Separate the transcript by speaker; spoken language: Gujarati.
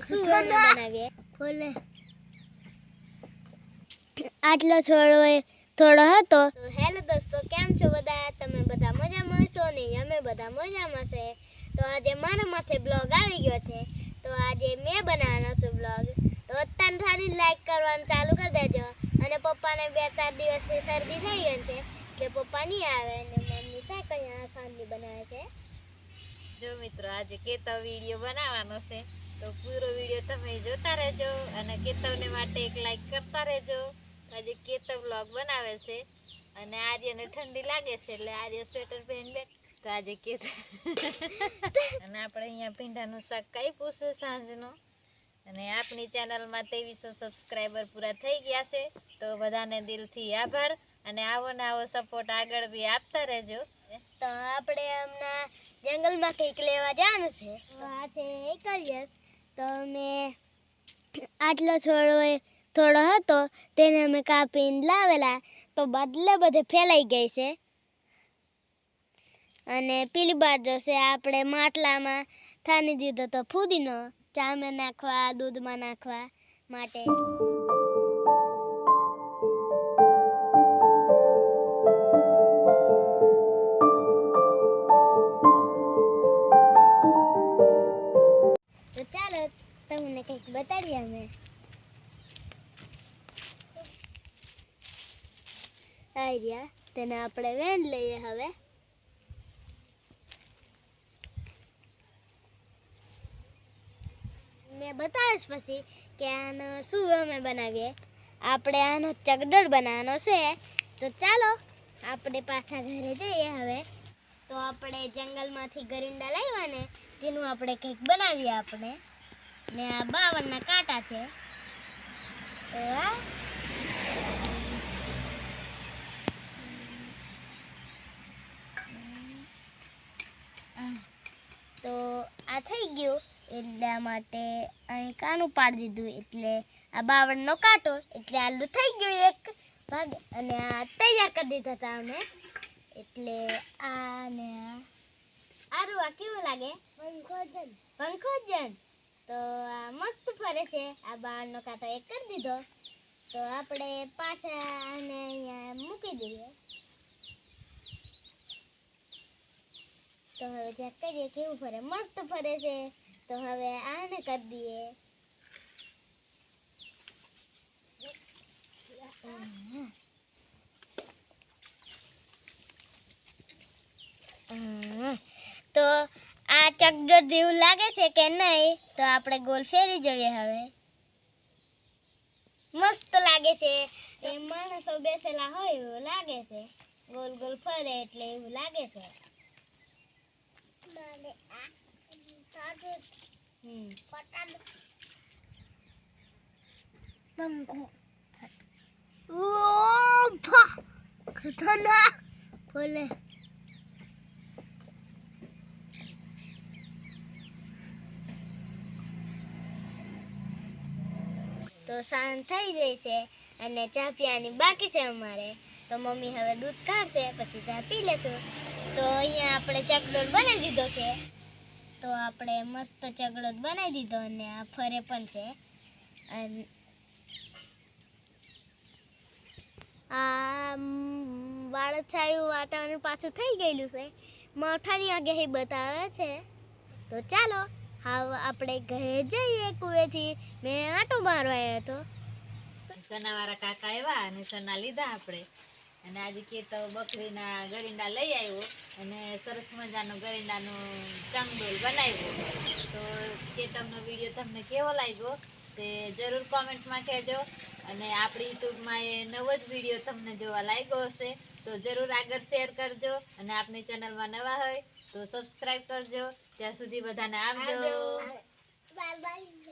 Speaker 1: શું બનાવીએ બોલે આટલો થોડો હતો. હેલો દોસ્તો, કેમ છો બધા? તમે બધા મજામાં છો ને? અમે બધા મજામાં છે. તો આજે મારા માથે બ્લોગ આવી ગયો છે. તો આજે મેં બનાવવાનો છું બ્લોગ. તો અત્યારે ખાલી લાઈક કરવાનું ચાલુ કરી દેજો. અને પપ્પાને 2-4 દિવસથી શરદી થઈ ગઈ છે એટલે પપ્પા નહીં આવે અને મમ્મી સાકરિયા સાંજની બનાવે છે.
Speaker 2: જો મિત્રો, આજે કેતવ વિડીયો બનાવવાનો છે તો પૂરો વિડીયો તમે જોતા રહેજો અને કેતવને માટે એક લાઈક કરતા રહેજો. આજે કેતવ વ્લોગ બનાવે છે અને આર્યને ઠંડી લાગે છે એટલે આર્ય સ્વેટર પહેરીને બેઠ. તો આજે કેતવ અને આપણે અહીંયા ભીંડાનું શાક કાપ્યું છે સાંજનું. અને આપણી ચેનલમાં 2300 સબસ્ક્રાઈબર પૂરા થઈ ગયા છે. તો બધાને દિલથી આભાર અને આવો ને આવો સપોર્ટ આગળ બી આપતા રહેજો.
Speaker 1: તો આપણે હમણાં જંગલમાં કંઈક લેવા જવાનું છે. તો આ છે એકલિયસ. તો મેં આટલો થોડો હતો તેને અમે કાપીને લાવેલા. તો બધે ફેલાઈ ગઈ છે. અને પેલી બાજુ છે આપણે માટલામાં થાની દીધો તો ફૂદીનો ચામાં નાખવા, દૂધમાં નાખવા માટે. તો ચાલો તમને કંઈક બતાડીએ અમે. આઈડિયા તેને આપણે વેણ લઈએ. હવે મેં બતાવીશ પછી કે આનો શું અમે બનાવીએ. આપણે આનો ચગડોળ બનાવવાનો છે. તો ચાલો આપણે પાછા ઘરે જઈએ. હવે તો આપણે જંગલમાંથી ગરિંડા લાવ્યા ને તેનું આપણે કંઈક બનાવીએ આપણે. ને આ 52ના કાંટા છે. તો આ થઈ ગયું એટલા માટે અહીં કાનું પાડી દીધું. એટલે આ 52નો કાંટો એટલે આલુ થઈ ગયું એક ભાગ. અને આ તૈયાર કરી દીધા હતા અમે. એટલે આ ને આરું આ કેવું લાગે? પંખોજન. તો આ મસ્ત ફરે છે. આ 52નો કાંટો એક કરી દીધો. તો આપણે પાછા આને અહીંયા મૂકી દઈએ. તો હવે ચેક કરીએ કેવું ફરે. મસ્ત ફરે છે. તો હવે આને કરી દઈએ. તો આ ચકડોળ જેવું લાગે છે કે નહીં? તો આપણે ગોલ ફેરી જોઈએ. હવે મસ્ત લાગે છે. એ માણસો બેસેલા હોય એવું લાગે છે. ગોલ ગોલ ફરે એટલે એવું લાગે છે. ખતરનાક બોલે. તો સાંજ થઈ ગઈ છે અને ચા પીવાની બાકી છે અમારે. તો મમ્મી હવે દૂધ કાઢશે પછી ચા પી લેશું. તો અહીંયા આપણે ચકડોળ બનાવી દીધો છે. તો આપણે મસ્ત ચકડોળ બનાવી દીધો અને આ ફરે પણ છે. અને આ વાળછાયું વાતાવરણ પાછું થઈ ગયેલું છે. મોઠાની આગાહી બતાવે છે. તો ચાલો હવે આપણે ઘરે જઈએ. કુવેથી મેં આંટો મારવા આવ્યો હતો.
Speaker 2: ચનાવાળા કાકા આવ્યા અને ચના લીધા આપણે. અને આજે કેતવ બકરીના ગરિંડા લઈ આવ્યો અને સરસ મજાનો ગરિંડાનો ચંગડોળ બનાવ્યો. તો કેતવનો વિડીયો તમને કેવો લાગ્યો તે જરૂર કોમેન્ટમાં કહેજો. અને આપણી યુટ્યુબમાં એ નવો જ વિડીયો તમને જોવા લાગ્યો હશે તો જરૂર આગળ શેર કરજો. અને આપણી ચેનલમાં નવા હોય તો સબસ્ક્રાઈબ કરજો. ત્યાં સુધી બધાને આવજો.
Speaker 1: Bye bye.